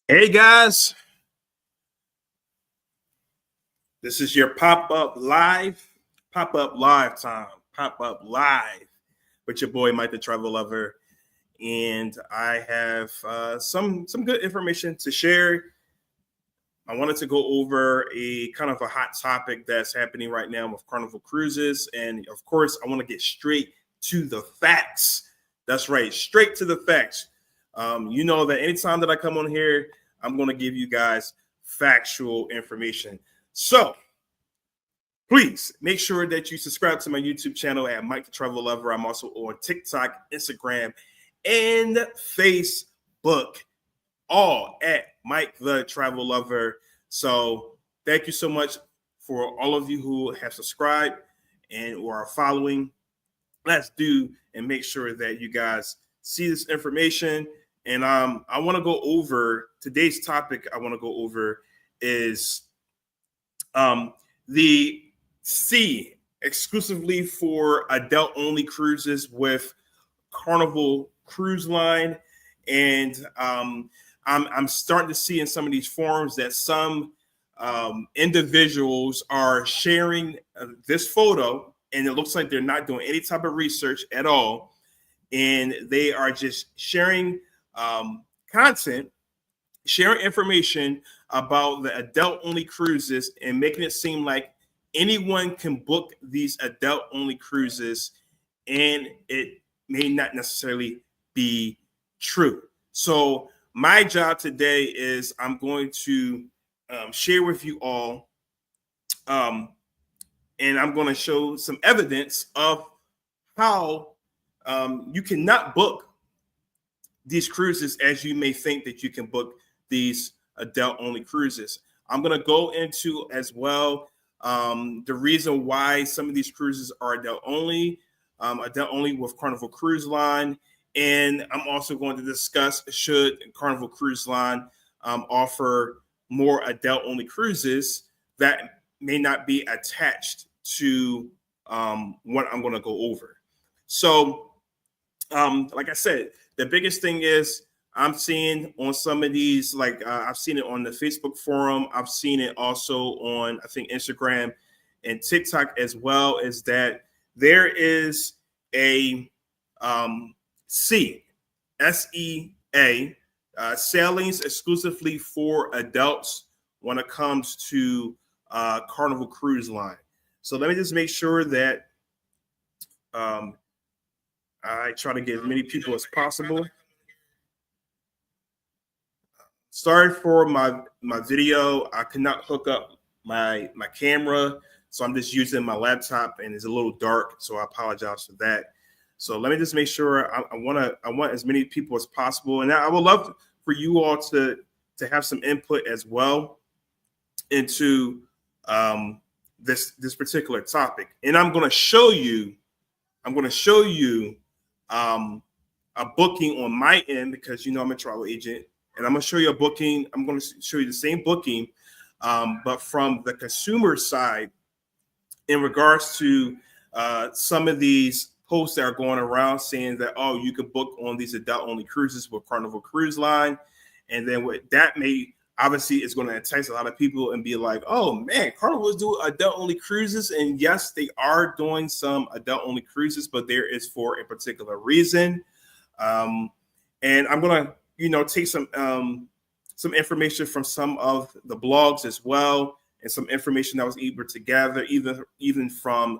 Hey guys, this is your pop-up live time, pop-up live with your boy Mike the Travel Lover, and I have some good information to share. I wanted to go over a kind of a hot topic that's happening right now with Carnival Cruises, and of course, I want to get straight to the facts. That's right, straight to the facts. You know that anytime that I come on here, I'm going to give you guys factual information. So please make sure that you subscribe to my YouTube channel at Mike the Travel Lover. I'm also on TikTok, Instagram, and Facebook, all at Mike the Travel Lover. So thank you so much for all of you who have subscribed and or are following. Let's do and make sure that you guys see this information. And I want to go over today's topic. I want to go over is the C exclusively for adult only cruises with Carnival Cruise Line, and I'm starting to see in some of these forums that some individuals are sharing this photo, and it looks like they're not doing any type of research at all, and they are just sharing content, sharing information about the adult only cruises and making it seem like anyone can book these adult only cruises, and it may not necessarily be true. So my job today is I'm going to share with you all, and I'm going to show some evidence of how you cannot book these cruises as you may think that you can book these adult only cruises. I'm going to go into as well the reason why some of these cruises are adult only with Carnival Cruise Line. And I'm also going to discuss should Carnival Cruise Line offer more adult only cruises that may not be attached to what I'm going to go over. So, like I said, the biggest thing is I'm seeing on some of these, like I've seen it on the Facebook forum. I've seen it also on, I think, Instagram and TikTok as well, is that there is a SEA, sailings exclusively for adults when it comes to Carnival Cruise Line. So let me just make sure that I try to get as many people as possible. Sorry for my video. I could not hook up my camera, so I'm just using my laptop, and it's a little dark, so I apologize for that. So let me just make sure I want as many people as possible, and I would love for you all to have some input as well into this particular topic. And I'm going to show you a booking on my end, because I'm a travel agent, and I'm going to show you a booking. I'm going to show you the same booking, but from the consumer side, in regards to some of these posts that are going around saying that, oh, you could book on these adult only cruises with Carnival Cruise Line. And then what that may obviously is going to entice a lot of people and be like, oh man, Carnival is doing adult only cruises. And yes, they are doing some adult only cruises, but there is for a particular reason. And I'm going to, take some information from some of the blogs as well, and some information that was able to gather, even from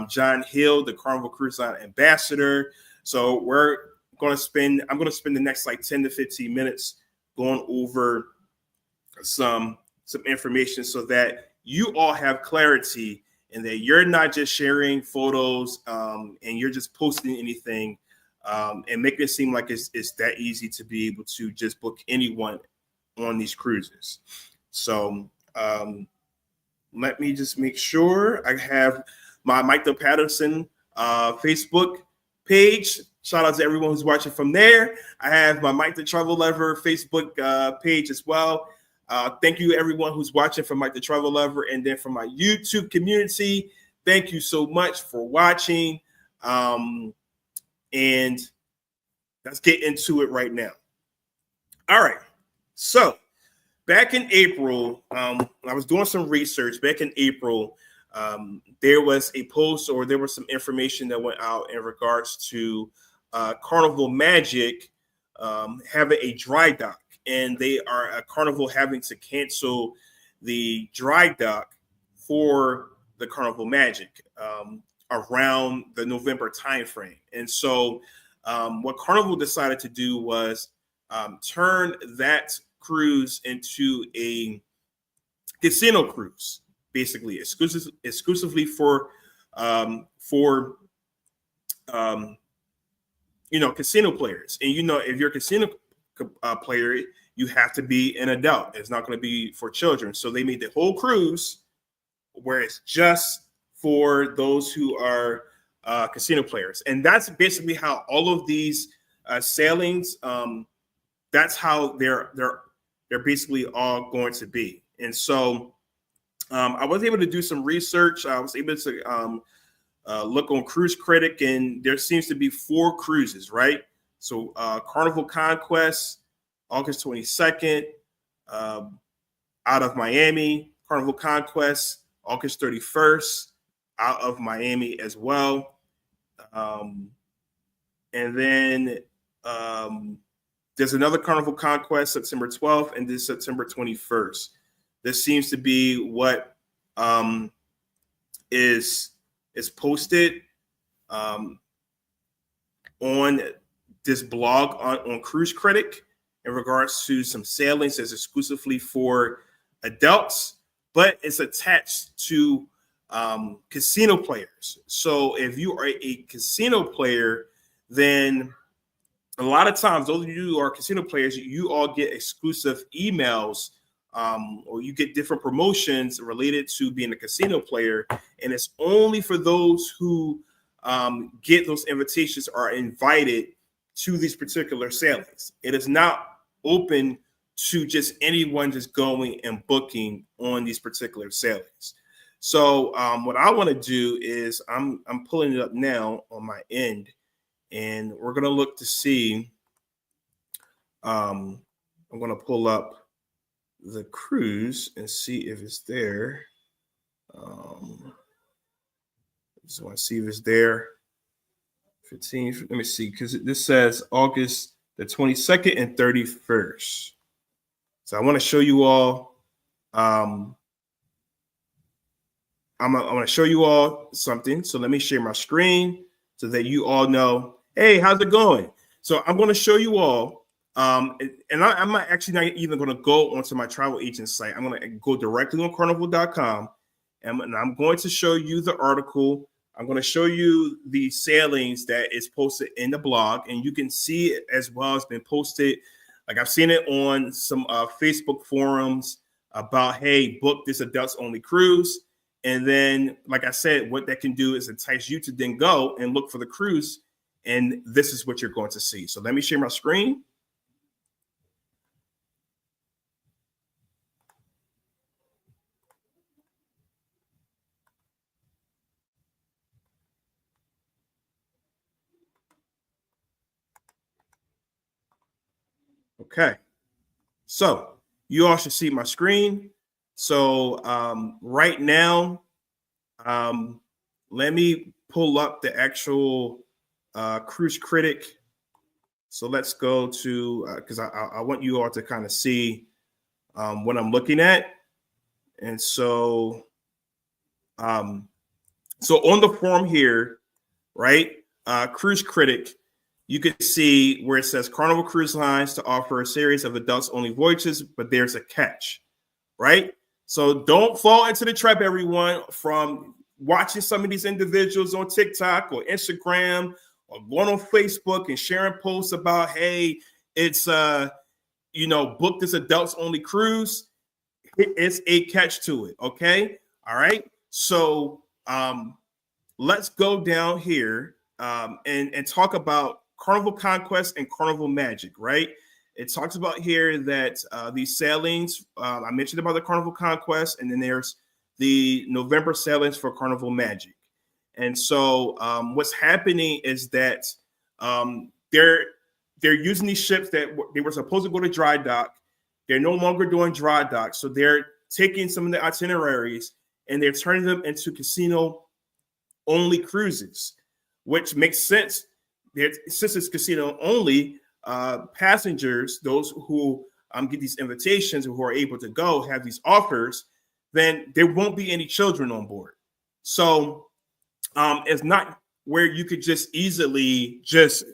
John Hill, the Carnival Cruise Line ambassador. So I'm going to spend the next like 10 to 15 minutes going over some information so that you all have clarity, and that you're not just sharing photos and you're just posting anything and making it seem like it's that easy to be able to just book anyone on these cruises. So let me just make sure I have my Mike the Patterson Facebook page. Shout out to everyone who's watching from there. I have my Mike the Travel Lover Facebook page as well. Thank you everyone who's watching from Mike the Travel Lover, and then from my YouTube community. Thank you so much for watching. And let's get into it right now. All right. So back in April, I was doing some research. Back in April, there was a post or there was some information that went out in regards to Carnival Magic having a dry dock, and they are Carnival having to cancel the dry dock for the Carnival Magic around the November timeframe. And so, what Carnival decided to do was turn that cruise into a casino cruise, basically exclusively for casino players. And if you're a casino player, you have to be an adult. It's not going to be for children. So they made the whole cruise where it's just for those who are casino players, and that's basically how all of these sailings. That's how they're basically all going to be. And so I was able to do some research. I was able to look on Cruise Critic, and there seems to be 4 cruises, right? So Carnival Conquest, August 22nd, out of Miami. Carnival Conquest, August 31st, out of Miami as well. And then there's another Carnival Conquest, September 12th, and this September 21st. This seems to be what is posted on this blog on Cruise Critic in regards to some sailings that's exclusively for adults, but it's attached to casino players. So if you are a casino player, then a lot of times, those of you who are casino players, you all get exclusive emails or you get different promotions related to being a casino player. And it's only for those who get those invitations are invited to these particular sailings. It is not open to just anyone just going and booking on these particular sailings. So what I want to do is I'm pulling it up now on my end, and we're going to look to see. I'm going to pull up the cruise and see if it's there. Just want to see if it's there. 15. Let me see, because this says August the 22nd and 31st. So I want to show you all. I'm going to show you all something. So let me share my screen so that you all know, hey, how's it going? So I'm going to show you all. I'm actually not even going to go onto my travel agent site. I'm going to go directly on carnival.com, and I'm going to show you the article. I'm going to show you the sailings that is posted in the blog, and you can see it as well as been posted. Like I've seen it on some Facebook forums about, hey, book this adults only cruise. And then, like I said, what that can do is entice you to then go and look for the cruise. And this is what you're going to see. So let me share my screen. Okay. So you all should see my screen. So right now, let me pull up the actual Cruise Critic. So let's go to, because I want you all to kind of see what I'm looking at. And so, so on the form here, right, Cruise Critic, you can see where it says Carnival Cruise Lines to offer a series of adults-only voyages, but there's a catch, right? So don't fall into the trap, everyone, from watching some of these individuals on TikTok or Instagram or going on Facebook and sharing posts about, hey, it's, book this adults-only cruise. It's a catch to it, okay? All right? So let's go down here and talk about Carnival Conquest and Carnival Magic, right? It talks about here that these sailings, I mentioned about the Carnival Conquest, and then there's the November sailings for Carnival Magic. And so what's happening is that they're using these ships that they were supposed to go to dry dock They're no longer doing dry docks. So they're taking some of the itineraries and they're turning them into casino-only cruises, which makes sense. Since it's casino-only, passengers, those who get these invitations and who are able to go, have these offers, then there won't be any children on board. So it's not where you could just easily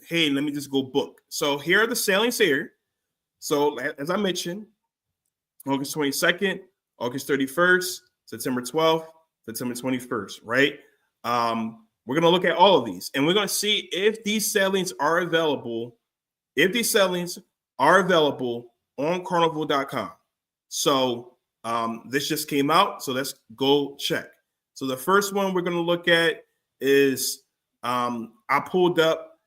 hey, let me just go book. So here are the sailings here. So as I mentioned, August 22nd, August 31st, September 12th, September 21st, right? We're going to look at all of these and we're going to see if these sailings are available, on carnival.com. So this just came out. So let's go check. So the first one we're going to look at is I pulled up,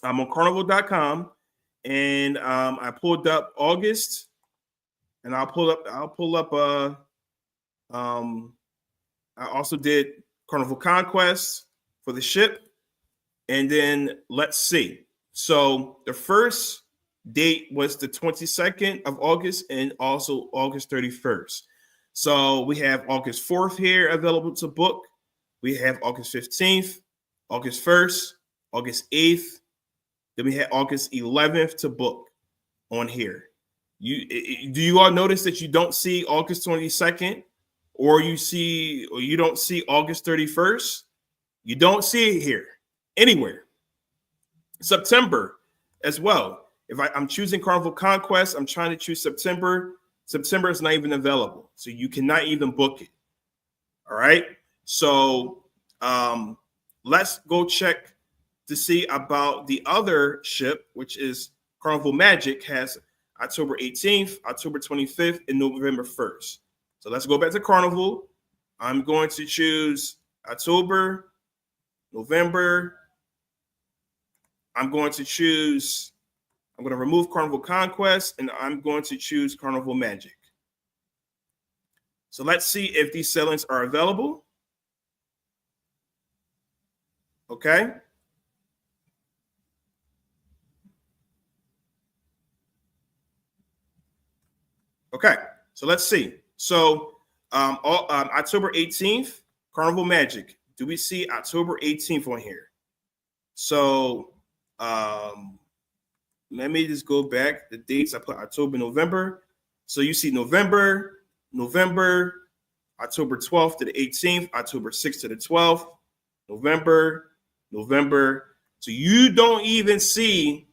I'm on carnival.com and I pulled up August and I also did Carnival Conquest for the ship. And then let's see. So the first date was the 22nd of August and also August 31st. So we have August 4th here available to book. We have August 15th, August 1st, August 8th. Then we have August 11th to book on here. Do you all notice that you don't see August 22nd or you don't see August 31st? You don't see it here anywhere. September as well. If I'm choosing Carnival Conquest, I'm trying to choose September. September is not even available. So you cannot even book it. All right. So let's go check to see about the other ship, which is Carnival Magic, has October 18th, October 25th, and November 1st. So let's go back to Carnival. I'm going to choose October, November. I'm going to remove Carnival Conquest, and I'm going to choose Carnival Magic. So let's see if these sailings are available. Okay. Okay, so let's see. So October 18th, Carnival Magic. Do we see October 18th on here? So let me just go back. The dates I put October, November. So you see November, October 12th to the 18th, October 6th to the 12th, November. So you don't even see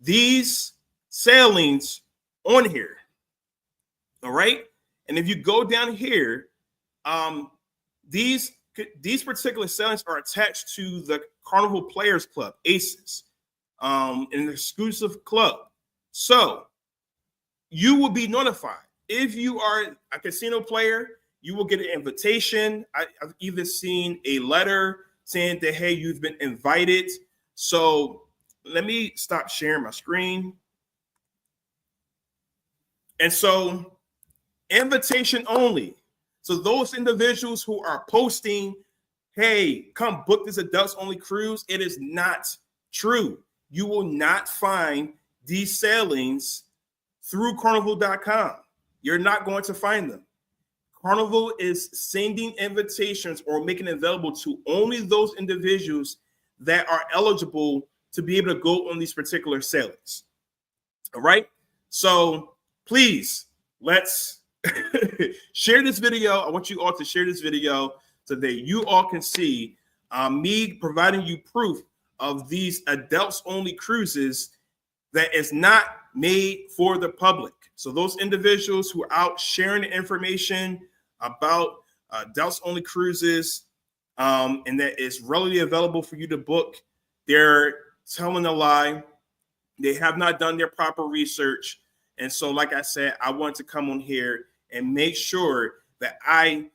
these sailings on here. All right. And if you go down here, these particular sailings are attached to the Carnival Players Club, ACES, an exclusive club. So you will be notified. If you are a casino player, you will get an invitation. I've even seen a letter saying that, hey, you've been invited. So let me stop sharing my screen. And so invitation only. So those individuals who are posting, hey, come book this adults only cruise, it is not true. You will not find these sailings through carnival.com. You're not going to find them. Carnival is sending invitations or making it available to only those individuals that are eligible to be able to go on these particular sailings. All right. So please, let's share this video. I want you all to share this video so that you all can see me providing you proof of these adults only cruises that is not made for the public. So those individuals who are out sharing the information about adults only cruises and that is readily available for you to book, they're telling a lie. They have not done their proper research. And so, like I said, I want to come on here and make sure that I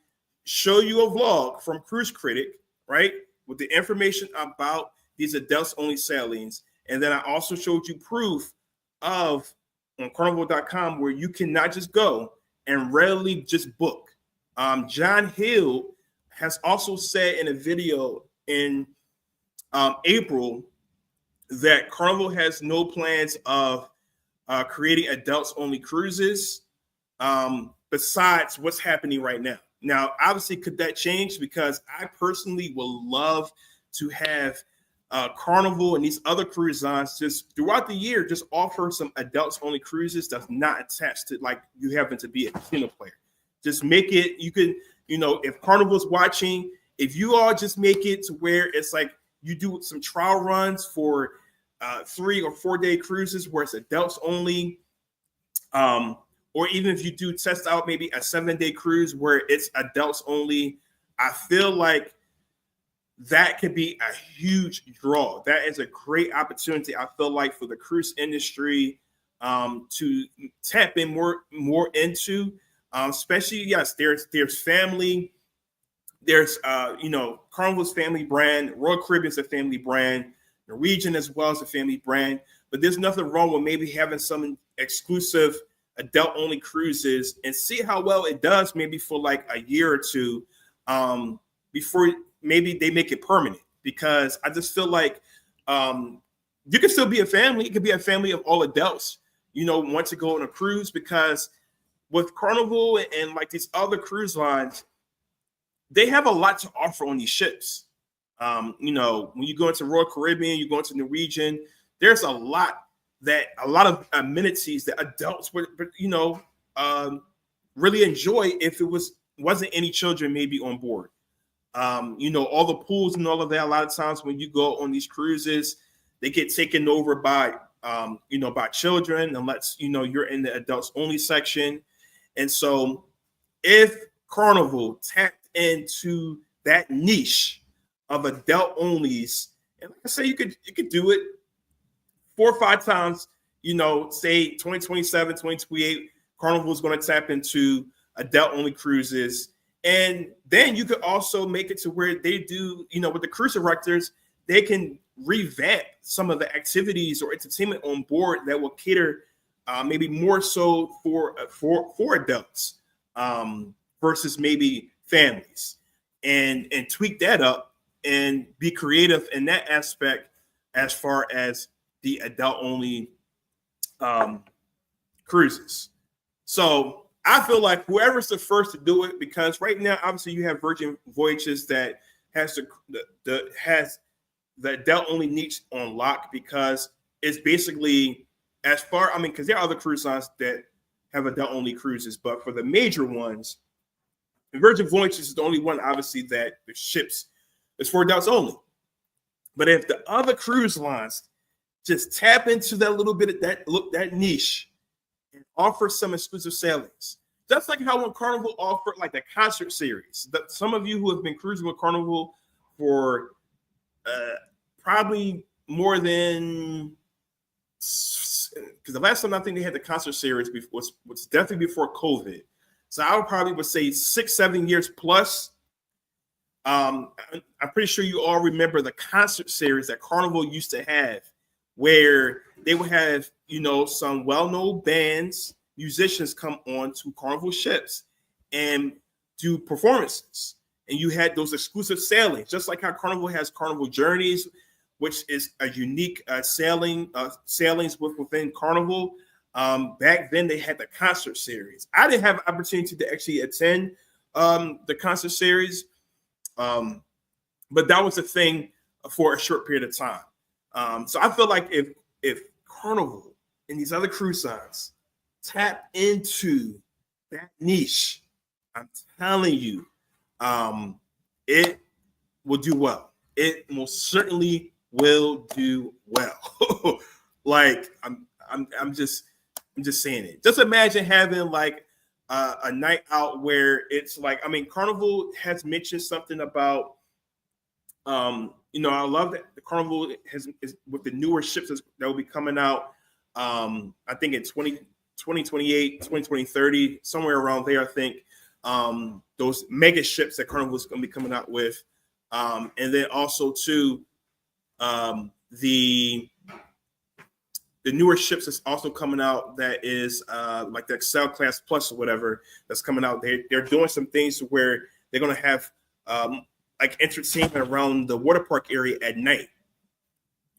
show you a vlog from Cruise Critic, right, with the information about these adults only sailings. And then I also showed you proof of on carnival.com where you cannot just go and readily just book. John Hill has also said in a video in April that Carnival has no plans of creating adults only cruises, besides what's happening right now. Now, obviously, could that change? Because I personally would love to have Carnival and these other cruise lines just throughout the year just offer some adults only cruises that's not attached to like you having to be a casino player. Just make it, you can, if Carnival's watching, if you all just make it to where it's like you do some trial runs for 3 or 4 day cruises where it's adults only, or even if you do test out maybe a 7-day cruise where it's adults only, I feel like that could be a huge draw. That is a great opportunity, I feel like, for the cruise industry to tap in more into, especially, yes, there's family. There's, Carnival's family brand. Royal Caribbean's a family brand. Norwegian as well as a family brand. But there's nothing wrong with maybe having some exclusive adult-only cruises and see how well it does maybe for like a year or two before maybe they make it permanent. Because I just feel like you can still be a family. It could be a family of all adults, want to go on a cruise, because with Carnival and like these other cruise lines, they have a lot to offer on these ships. When you go into Royal Caribbean, you go into Norwegian, there's a lot of amenities that adults would, really enjoy if it wasn't any children maybe on board. All the pools and all of that. A lot of times when you go on these cruises, they get taken over by children, unless you're in the adults only section. And so, if Carnival tapped into that niche of adult onlys, and like I say, you could do it 4 or 5 times. Say 2027, 2028, Carnival is going to tap into adult only cruises. And then you could also make it to where they do, with the cruise directors, they can revamp some of the activities or entertainment on board that will cater maybe more so for adults versus maybe families, and tweak that up and be creative in that aspect as far as the adult only cruises. So I feel like whoever's the first to do it, because right now, obviously, you have Virgin Voyages that has the adult only niche on lock, because it's basically because there are other cruise lines that have adult only cruises, but for the major ones, Virgin Voyages is the only one, obviously, that the ships is for adults only. But if the other cruise lines just tap into that little bit of that niche and offer some exclusive sailings, just like how when Carnival offered like the concert series. That some of you who have been cruising with Carnival for probably more than, because the last time I think they had the concert series was definitely before COVID. So I would say 6-7 years plus. I'm pretty sure you all remember the concert series that Carnival used to have, where they would have, some well-known bands, musicians come on to Carnival ships and do performances. And you had those exclusive sailings, just like how Carnival has Carnival Journeys, which is a unique sailings within Carnival. Back then, they had the concert series. I didn't have an opportunity to actually attend the concert series, but that was a thing for a short period of time. So I feel like if Carnival and these other cruise lines tap into that niche, I'm telling you, it will do well. It most certainly will do well. Like I'm just saying it. Just imagine having like a night out where it's like, Carnival has mentioned something about, I love that the Carnival is with the newer ships that will be coming out. I think in 2028, 2030, somewhere around there, I think, those mega ships that Carnival is going to be coming out with. And then also too, the newer ships that's also coming out, that is like the Excel Class Plus or whatever that's coming out. They're doing some things where they're going to have like entertainment around the water park area at night.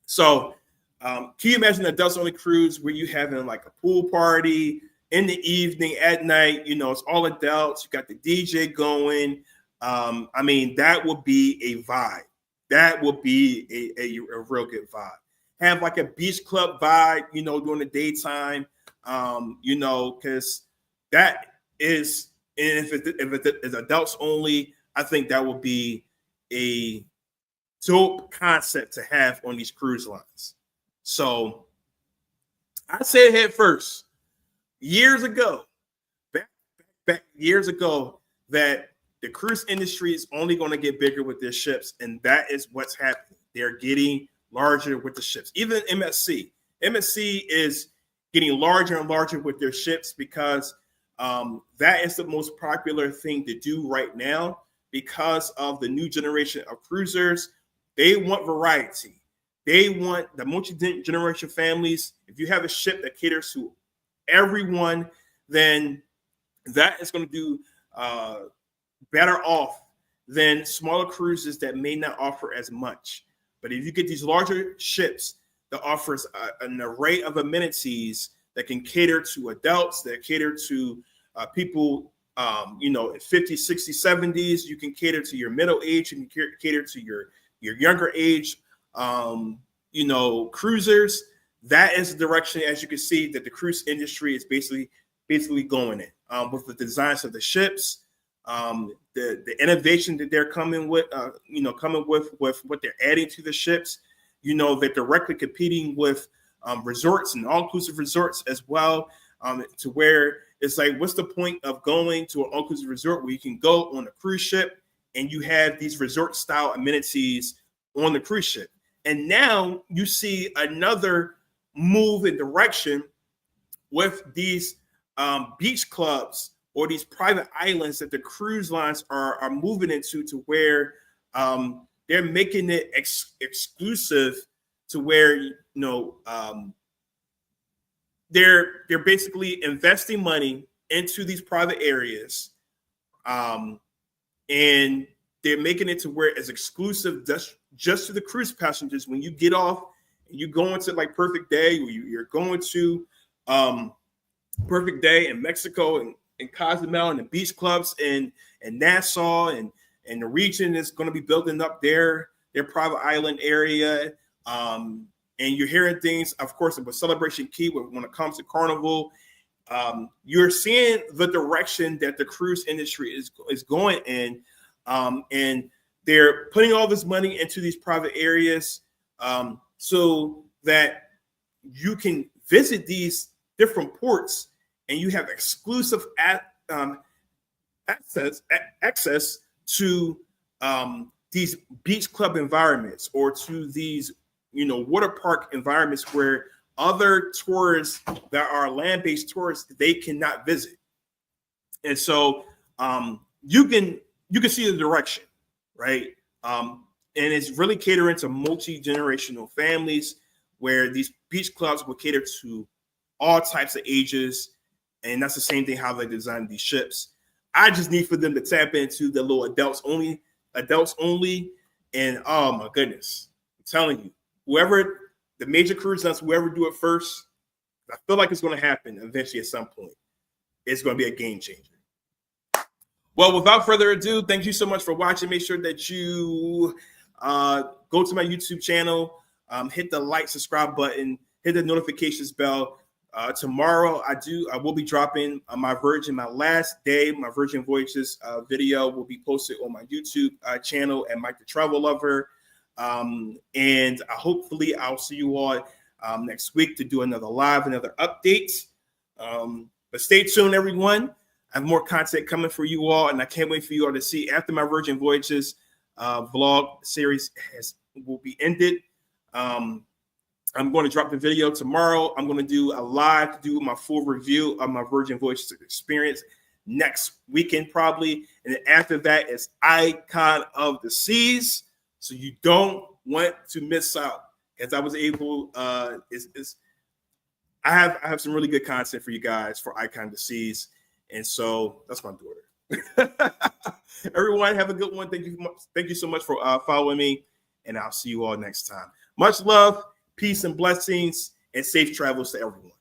So Can you imagine an adults only cruise where you having like a pool party in the evening, at night? You know, it's all adults. You got the DJ going. I mean, that would be a vibe. That would be a real good vibe. Have like a beach club vibe, you know, during the daytime. You know, because that is, and if it is adults only, I think that would be a dope concept to have on these cruise lines. So I said head first years ago, back years ago, that the cruise industry is only going to get bigger with their ships, and that is what's happening. They're getting larger with the ships. Even MSC is getting larger and larger with their ships because that is the most popular thing to do right now because of the new generation of cruisers. They want variety. They want the multi-generation families. If you have a ship that caters to everyone, then that is going to do better off than smaller cruises that may not offer as much. But if you get these larger ships that offers an array of amenities that can cater to adults, that cater to people, you know, at 50s, 60s, 70s, you can cater to your middle age, you can cater to your younger age, you know, cruisers. That is the direction, as you can see, that the cruise industry is basically going in with the designs of the ships, the innovation that they're coming with, you know, coming with what they're adding to the ships. You know, they're directly competing with resorts and all-inclusive resorts as well, to where it's like, what's the point of going to an all-inclusive resort where you can go on a cruise ship and you have these resort-style amenities on the cruise ship? And now you see another move in direction with these beach clubs or these private islands that the cruise lines are moving into, to where they're making it exclusive, to where, you know, they're basically investing money into these private areas, and they're making it to where it's exclusive just to the cruise passengers. When you get off and you go into like Perfect Day, or you're going to Perfect Day in Mexico and Cozumel and the beach clubs in Nassau and the region is going to be building up their private island area. And you're hearing things, of course, with Celebration Key when it comes to Carnival. You're seeing the direction that the cruise industry is going in. And they're putting all this money into these private areas so that you can visit these different ports and you have exclusive access to these beach club environments, or to these, you know, water park environments where other tourists that are land-based tourists, they cannot visit. And so you can see the direction, right? And it's really catering to multi-generational families, where these beach clubs will cater to all types of ages. And that's the same thing how they designed these ships. I just need for them to tap into the little adults only. And oh my goodness, I'm telling you, whoever the major cruise lines, whoever do it first, I feel like it's going to happen eventually at some point. It's going to be a game changer. Well, without further ado, thank you so much for watching. Make sure that you go to my YouTube channel, hit the like, subscribe button, hit the notifications bell. Tomorrow, I will be dropping my last day, my Virgin Voyages video will be posted on my YouTube channel at Mike the Travel Lover. And hopefully I'll see you all next week to do another update. But stay tuned, everyone. I have more content coming for you all, and I can't wait for you all to see after my Virgin Voyages vlog series will be ended. I'm going to drop the video tomorrow. I'm going to do a live to do my full review of my Virgin Voyages experience next weekend, probably. And then after that is Icon of the Seas. So you don't want to miss out, as I was able. I have some really good content for you guys for Icon of the Seas, and so that's my daughter. Everyone, have a good one. Thank you so much for following me, and I'll see you all next time. Much love. Peace and blessings and safe travels to everyone.